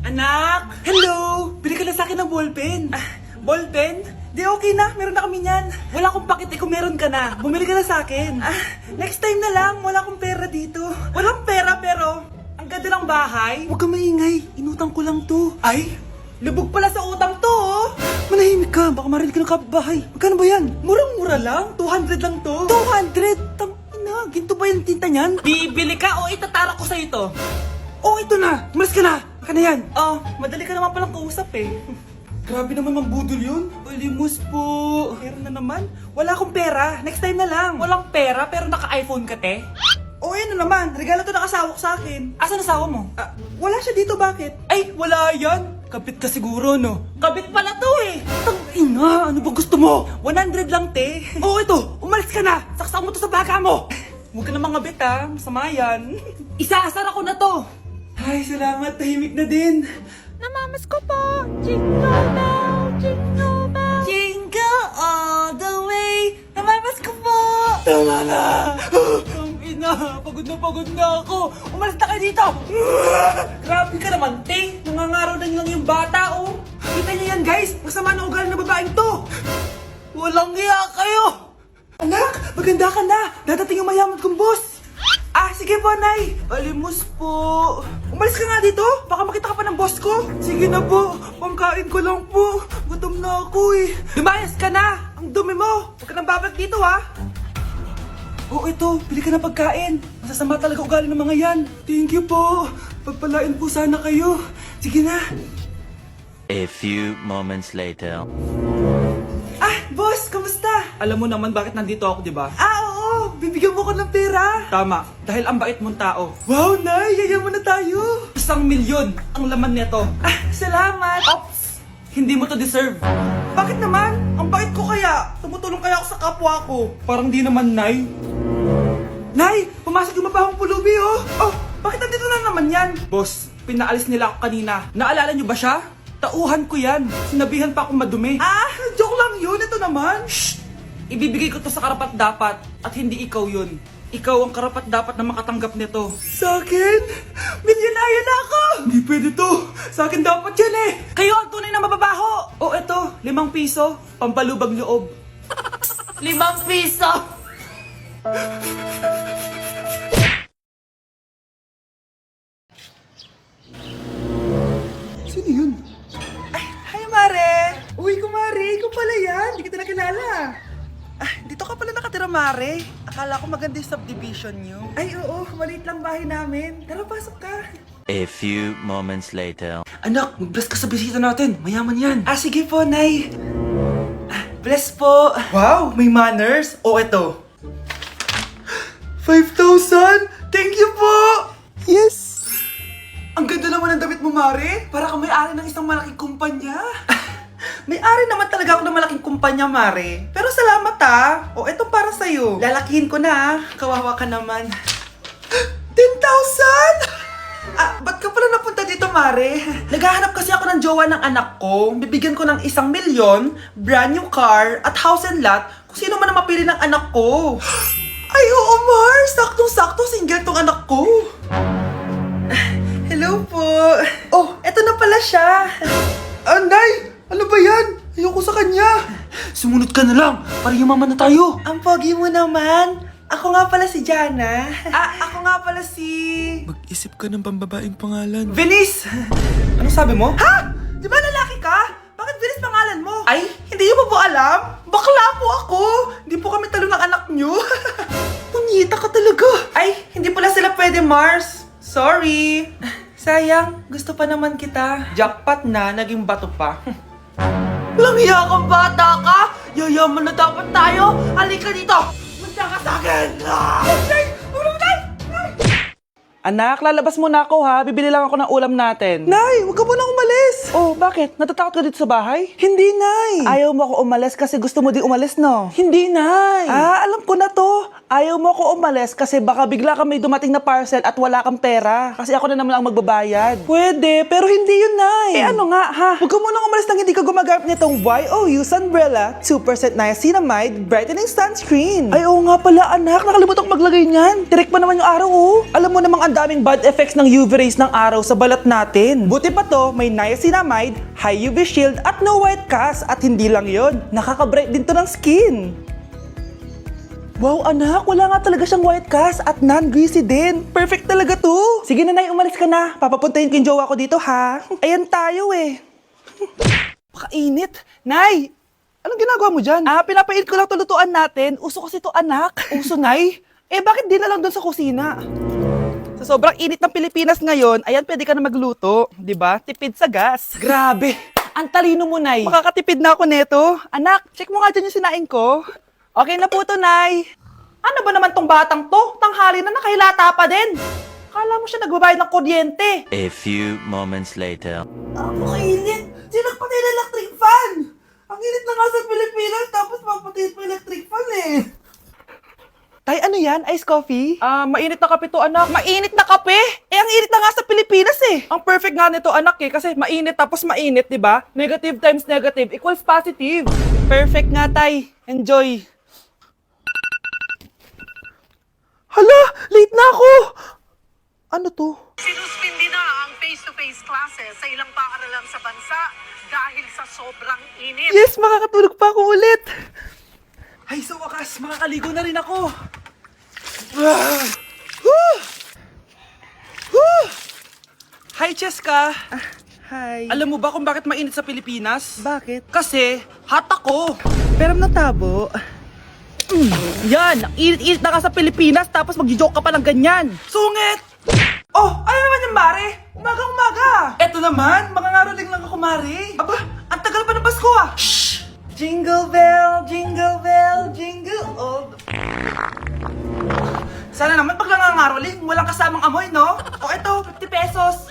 Anak! Hello! Bili ka na sa akin ng ballpen. Ballpen? Di okay na, meron na kami niyan. Wala akong pakit kung meron ka na. Bumili ka na sa akin. Next time na lang, wala akong pera dito. Walang pera pero, ang ganda ng bahay. Huwag ka maingay, inutang ko lang to. Ay, lubog pala sa utang to oh. Manahimik ka, baka marinig ka ng kapitbahay. Magkano ba yan? Murang-mura lang, 200 lang to. 200? Tangina, ginto ba yung tinta niyan? Bibili ka o itatara ko sa ito? Oh, ito na! Umalis ka na! Baka na yan! Oh, madali ka naman palang kausap eh. Grabe naman mambudol yun. Ulimos po. Pera na naman. Wala akong pera. Next time na lang. Walang pera pero naka-iPhone ka, te? Oh, ano naman. Regalo to ng asawa ko sa akin. Asan asawa mo? Wala siya dito, bakit? Ay, wala yan. Kabit ka siguro, no? Kabit pala to eh. Tangina, ano ba gusto mo? 100 lang, te. Oh, ito. Umalis ka na. Saksak mo to sa baga mo. Huwag ka na mga bit, ha. Masama yan. Isaasar ako na to. Ay, salamat. Tahimik na din. Namamas ko po! Jingle bell! Jingle bell! Jingle all the way! Namamas ko po! Tama na! Ang ina! Pagod na ako! Umalis na kayo dito! Grabe ka naman, te! Nangangaraw na lang yung bata, oh! Kita niyo yan, guys! Masama na ugali na babaeng to! Walang hiya kayo! Anak! Maganda ka na! Dadating yung mayaman kong boss! Sige po, Nay. Alimos po. Umalis ka nga dito. Baka makita ka pa ng boss ko. Sige na po. Pangkain ko lang po. Gutom na ako eh. Lumayas ka na. Ang dumi mo. Huwag ka nang babalik dito, ha. Oh, ito. Bili ka ng pagkain. Masasama talaga ugali ng mga yan. Thank you po. Pagpalain po sana kayo. Sige na. A few moments later. Boss, kamusta? Alam mo naman bakit nandito ako, di ba? Oo. Bibigyan mo ko ng pera. Tama. Dahil ang bait mong tao. Wow, Nay. Yayaman na tayo. 1,000,000 ang laman nito. Salamat. Ops. Hindi mo to deserve. Bakit naman? Ang bait ko kaya. Tumutulong kaya ako sa kapwa ko. Parang di naman, Nay. Nay, pumasok yung mapahong pulubi, oh. Oh, bakit nandito na naman yan? Boss, pinaalis nila ako kanina. Naalala niyo ba siya? Tauhan ko yan. Sinabihan pa akong madumi. Joke lang yun. Ito naman. Shh! Ibibigay ko to sa karapat-dapat at hindi ikaw yun. Ikaw ang karapat-dapat na makatanggap nito. Sa akin? Milyonaryo na ako! Hindi pwede to. Sa akin dapat yan eh. Kayo ang tunay na mababaho. Oh, eto. 5 piso. Pampalubag loob. 5 piso! Sino yun? Hi, Mare! Uy, kumare, ikaw pala yan. Hindi kita nakilala. Dito ka pala nakatira, Mare. Akala ko maganda yung subdivision nyo. Ay, oo. Maliit lang bahay namin. Tara, pasok ka. A few moments later. Anak, mag-bless ka sa bisita natin. Mayaman yan. Sige po, Nay. Bless po. Wow, may manners. O, eto. 5,000? Thank you po! Yes! Ang ganda naman ng damit mo, Mare. Para kang may-ari ng isang malaking kumpanya. May-ari naman talaga ako ng malaking kumpanya, Mare. Pero salamat O, eto para sa'yo. Lalakihin ko na Kawawa ka naman. 10,000? Ba't ka pala napunta dito, Mare? Naghahanap kasi ako ng jowa ng anak ko. Bibigyan ko ng 1,000,000, brand new car, at house and lot kung sino man ang mapili ng anak ko. Ay, oo, Mar! Saktong-sakto, single tong anak ko. Hello po. Oh, eto na pala siya. Nay! Ano ba yan? Ayoko sa kanya. Sumunod ka na lang para yumaman na tayo. Ang pogi mo naman. Ako nga pala si Jana. Ako nga pala si... Mag-isip ka ng pambabaeng pangalan. Venice! Anong sabi mo? Ha? Di ba lalaki ka? Bakit Venice pangalan mo? Ay, hindi niyo pa po alam? Bakla po ako. Hindi po kami talo ng anak niyo. Punyita ka talaga. Ay, hindi pala sila pwede, Mars. Sorry. Sayang, gusto pa naman kita. Jackpot na, naging bato pa. Walang hiya kang bata ka! Yayaman na dapat tayo! Halika dito! Manda ka sa akin! Anak, lalabas muna ako ha. Bibili lang ako ng ulam natin. Nay, huwag ka munang umalis. Oh, bakit? Natatakot ka dito sa bahay? Hindi, Nay. Ayaw mo ako umalis kasi gusto mo di umalis, no? Hindi, Nay. Alam ko na to. Ayaw mo ako umalis kasi baka bigla ka may dumating na parcel at wala kang pera. Kasi ako na naman ang magbabayad. Pwede, pero hindi yun, Nay. Ano nga, ha? Huwag ka munang umalis nang hindi ka gumagamit nitong YOU Sunbrella 2% Niacinamide Brightening Sunscreen. Ay, oo nga pala, anak. Nakalimutan ko maglagay niyan. Direct pa naman yung araw, oh. Alam mo namang ang daming bad effects ng UV rays ng araw sa balat natin. Buti pa to, may niacinamide, high UV shield at no white cast. At hindi lang yon, nakaka-bright din to ng skin. Wow, anak, wala nga talaga siyang white cast at non-greasy din. Perfect talaga to. Sige na, Nay, umalis ka na. Papapuntahin ko yung jowa ko dito, ha? Ayan tayo eh. Pakainit. Nay, anong ginagawa mo dyan? Pinapait ko lang to lutuan natin. Uso kasi to, anak. Uso, Nay? Bakit di na lang doon sa kusina? Sa sobrang init ng Pilipinas ngayon, ayan, pwede ka na magluto. Di ba? Tipid sa gas. Grabe. Ang talino mo, Nay. Makakatipid na ako neto. Anak, check mo nga dyan yung sinaing ko. Okay na po to, Nay. Ano ba naman tong batang to? Tanghali na nakahilata pa din. Kala mo siya nagbabayad ng kuryente. A few moments later. Kainit. Sinakpatay na electric fan. Ang init na nga sa Pilipinas, tapos papatay pa electric fan eh. Tay, ano yan? Ice coffee? Mainit na kape to, anak. Mainit na kape? Ang init na nga sa Pilipinas eh. Ang perfect nga nito, anak eh. Kasi mainit tapos mainit, di ba? Negative times negative equals positive. Perfect nga, Tay. Enjoy. Hala! Late na ako! Ano to? Sinuspindi na ang face-to-face classes sa ilang paaralan sa bansa dahil sa sobrang init. Yes! Makakatulog pa ako ulit! Ay, sa wakas, makakaligo na rin ako! Hi, Cheska! Hi! Alam mo ba kung bakit mainit sa Pilipinas? Bakit? Kasi, hot ako! Pero natabo. Yan! Ang init-init na ka sa Pilipinas tapos mag-joke ka pa ng ganyan! Sungit! Oh! Ano naman yung Mare? Umaga-umaga! Eto naman! Makangaraling lang ako, Mare! Aba! Ang tagal pa ng Pasko ah! Shhh! Jingle bell, jingle bell, jingle all the... Sana naman pag nangangaroling, walang kasamang amoy, no? O eto, 50 pesos!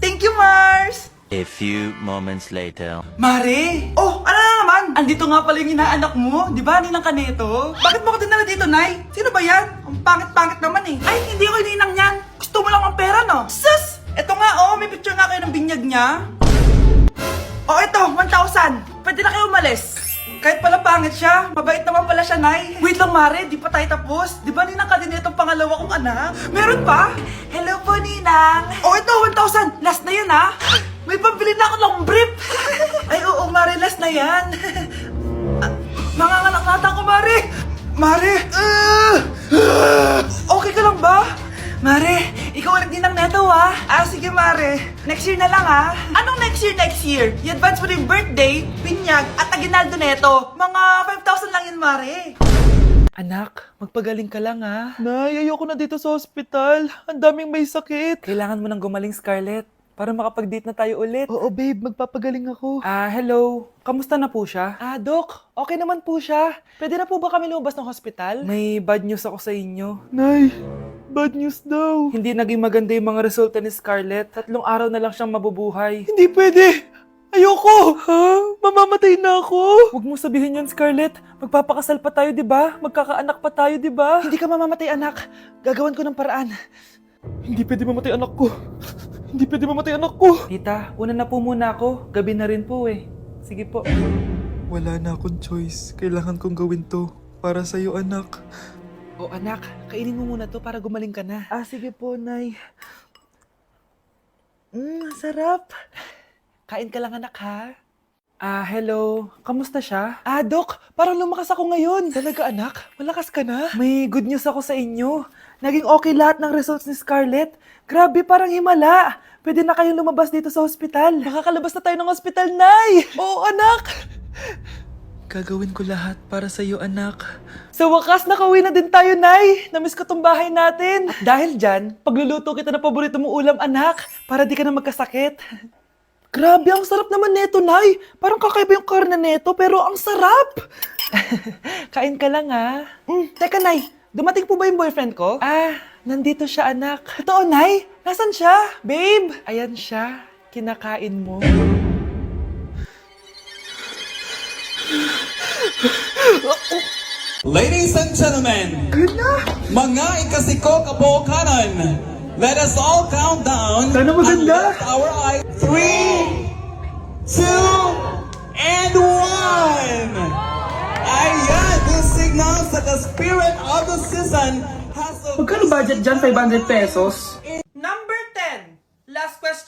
Thank you, Mars! A few moments later. Mare! Oh, ano na naman? Andito nga pala yung inaanak mo. Di ba, ninang ka nito? Bakit mo ko dinala dito, Nay? Sino ba yan? Ang pangit-pangit naman eh. Ay, hindi ako ninang yan. Gusto mo lang ang pera, no? Sus! Eto nga, oh. May picture nga kayo ng binyag niya. Oh, eto. 1,000. Pwede na kayo umalis. Kahit pala pangit siya, mabait naman pala siya, Nay. Wait lang, Mare. Di pa tayo tapos. Di ba ninang ka din itong pangalawa kong anak? Meron pa? Hello po, Ninang. Oh, ito. 1,000. Last na yun, ha? May pambili na ako ng brief! Ay, oo, Mare, last na yan. Manganganak nata ko, Mare! Mare! Okay ka lang ba? Mare, ikaw ulit din ng neto, ha? Sige, Mare. Next year na lang, ha? Anong next year, next year? I-advance mo na yung birthday, pinyag, at aginaldo neto. Mga 5,000 lang yun, Mare. Anak, magpagaling ka lang, ha? Nay, ayoko na dito sa hospital. Ang daming may sakit. Kailangan mo nang gumaling, Scarlett. Para makapag-date na tayo ulit. Oo, babe. Magpapagaling ako. Hello. Kamusta na po siya? Doc. Okay naman po siya. Pwede na po ba kami lumabas ng hospital? May bad news ako sa inyo. Nay, bad news daw. Hindi naging maganda yung mga resulta ni Scarlett. 3 araw na lang siyang mabubuhay. Hindi pwede. Ayoko! Ha? Mamamatay na ako! Huwag mo sabihin yan, Scarlett. Magpapakasal pa tayo, di ba? Magkakaanak pa tayo, di ba? Hindi ka mamamatay, anak. Gagawan ko ng paraan. Hindi pwede mamatay anak ko. Hindi pwede mamatay anak ko. Tita, una na po muna ako. Gabi na rin po eh. Sige po. Wala na akong choice. Kailangan kong gawin to. Para sa'yo, anak. O anak, kainin mo muna to para gumaling ka na. Sige po, Nay. Sarap. Kain ka lang, anak, ha? Hello. Kamusta siya? Dok, parang lumakas ako ngayon. Talaga, anak? Malakas ka na? May good news ako sa inyo. Naging okay lahat ng results ni Scarlett. Grabe, parang himala. Pwede na kayong lumabas dito sa hospital. Makakalabas na tayo ng hospital, Nay! Oo, anak! Gagawin ko lahat para sa'yo, anak. Sa wakas, nakauwi na din tayo, Nay. Namiss ko tong bahay natin. At dahil dyan, pagluluto kita ng paborito mong ulam, anak, para di ka na magkasakit. Grabe, ang sarap naman neto, Nay. Parang kakaiba yung karne neto, pero ang sarap. Kain ka lang, ha? Teka, Nay. Dumating po ba yung boyfriend ko? Nandito siya, anak. Totoo, Nay? Nasaan siya? Babe! Ayan siya. Kinakain mo. Ladies and gentlemen, mga ikasiko kabukanan, let us all count down Sana maganda. and lift our eyes. 3, 2, and 1! Ayan, this signals that the spirit of the season has... Magkano budget dyan? 500 pesos?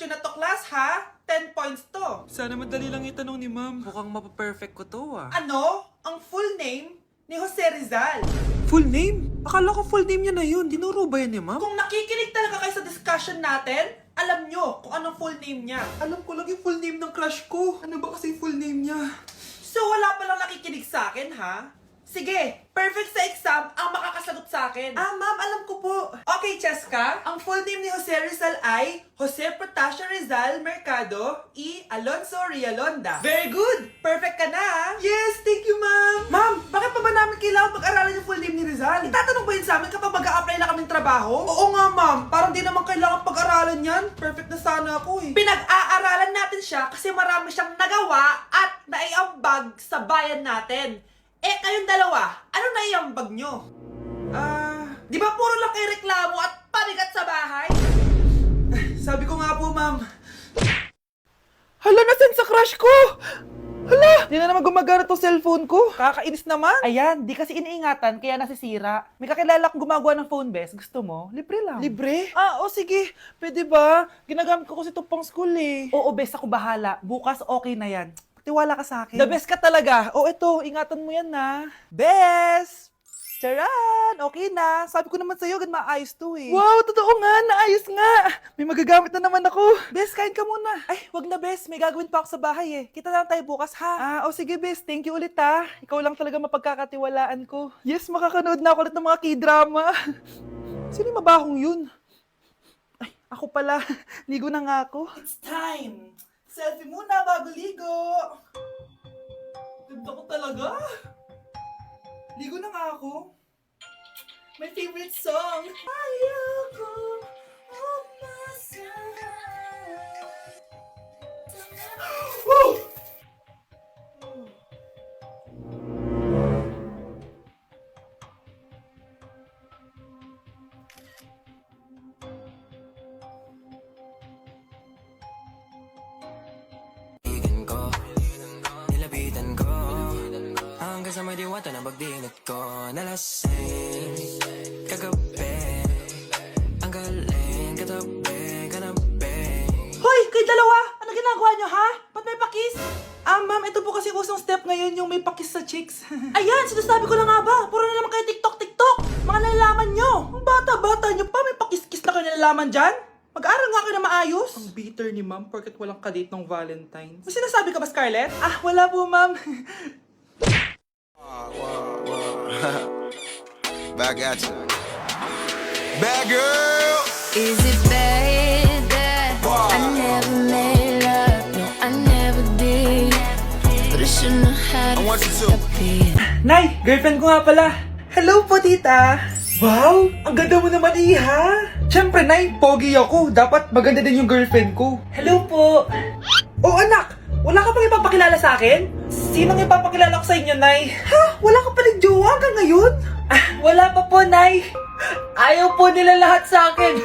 question na to, class, ha? 10 points to. Sana madali lang itanong ni ma'am. Mukhang mapaperfect ko to ah. Ano ang full name ni Jose Rizal? Full name? Akala ko full name niya na yun. Dinuro ba yan ni ma'am? Kung nakikinig talaga kayo sa discussion natin, alam nyo kung anong full name niya. Alam ko lang yung full name ng crush ko. Ano ba kasi yung full name niya? So wala palang nakikinig sa akin, ha? Sige, perfect sa exam ang makakasagot sa akin. Ah, ma'am, alam ko po. Okay, Cheska, ang full name ni Jose Rizal ay Jose Protasio Rizal Mercado y Alonso Rialonda. Very good! Perfect ka na, ha? Yes, thank you, ma'am. Ma'am, bakit pa ba namin kailangan pag-aralan yung full name ni Rizal? Itatanong ba yun sa amin kapag mag-a-apply na kaming trabaho? Oo nga, ma'am. Parang di naman kailangan pag-aralan yan. Perfect na sana ako, eh. Pinag-aaralan natin siya kasi marami siyang nagawa at naiambag sa bayan natin. Eh, kayong dalawa, ano naiambag nyo? Di ba puro lang kayo reklamo at pabigat sa bahay? Sabi ko nga po, ma'am. Hala, nasan sa crush ko? Hala, di na naman gumagana tong cellphone ko. Kakainis naman. Ayan, di kasi iniingatan, kaya nasisira. May kakilala akong gumagawa ng phone, bes. Gusto mo? Libre lang. Libre? O sige. Pwede ba? Ginagamit ko kasi ito pang school, eh. Oo, bes, ako bahala. Bukas okay na yan. Tiwala ka sa akin. The best ka talaga. O ito, ingatan mo yan na. Best! Charan! Okay na. Sabi ko naman sa'yo, maayos to eh. Wow, totoo nga. Naayos nga. May magagamit na naman ako. Best, kain ka muna. Ay, wag na best. May gagawin pa ako sa bahay eh. Kita na tayo bukas ha. O sige best. Thank you ulit ha. Ikaw lang talaga mapagkakatiwalaan ko. Yes, makakanood na ako ulit ng mga k-drama. Sino yung mabahong yun? Ay, ako pala. Ligo na nga ako. It's time. Selfie muna bago ligo. Ganda ko talaga. Ligo na nga ako. My favorite song. Ayoko Woo! Nilapitan ko hanggang sa may diwata na pagdinig ko. Nalasing kagabi, ang galing katabi, kanabi. Hoy, kayo dalawa! Ano ginagawa nyo, ha? Ba't may pakis? Ma'am, ito po kasi usong step ngayon yung may pakis sa chicks. Ayan, sinasabi ko na nga ba? Puro na naman kayo TikTok! Mga nalalaman nyo! Ang bata-bata nyo pa, may pakis-kis na kayo nalalaman dyan? Mag-aaral nga kayo na maayos. Ang bitter ni ma'am porket walang kadate ng Valentine's. May sinasabi ka ba, Scarlett? Wala po, ma'am. Back at you. Bad girl. Is it bad that I never made love? No, I never did. But I shouldn't have had I want you to. it. Nay, girlfriend ko nga pala. Hello po, tita. Wow, ang ganda mo naman, iha. Siyempre, Nay, pogi ako. Dapat maganda din yung girlfriend ko. Hello po. Oh, anak, wala ka pang ipapakilala sa akin? Sinong ipapakilala ko sa inyo, Nay? Ha? Wala ka palang jowa hanggang ngayon? Wala pa po, Nay. Ayaw po nila lahat sa akin.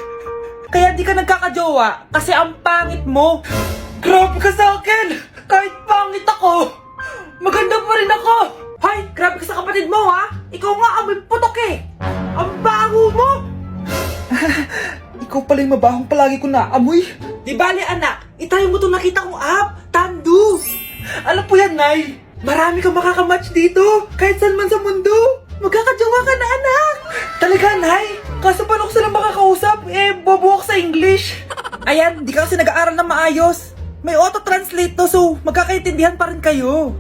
Kaya di ka nagkakajowa kasi ang pangit mo. Grabe ka sa akin. Kahit pangit ako, maganda pa rin ako. Hay, grabe ka sa kapatid mo, ha? Ikaw nga amoy putok eh. Ang baho mo. Ikaw pala yung mabahong palagi ko naamoy. Di bali, anak. Itayo mo itong nakita kong app. Tandu. Alam po yan, Nay. Marami kang makakamatch dito. Kahit saan man sa mundo. Magkakajowa ka na, anak. Talaga, Nay? Kaso paano ko silang makakausap? Bobo ako sa English. Ayan, di ka kasi nag-aaral na maayos. May auto-translate to, so magkakaintindihan pa rin kayo.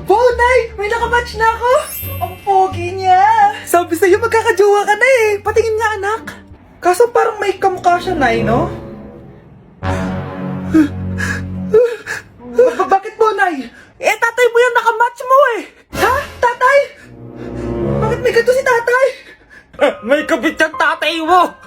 Wow, Nay! May nakamatch na ako! Ang pogi niya! Sabi sa'yo, magkakajowa ka na eh! Patingin nga, anak! Kaso parang may kamukha siya, Nay, no? Bakit mo, Nay? Tatay mo yung nakamatch mo eh! Ha? Tatay? Bakit may ganito si tatay? May kabit yung tatay mo!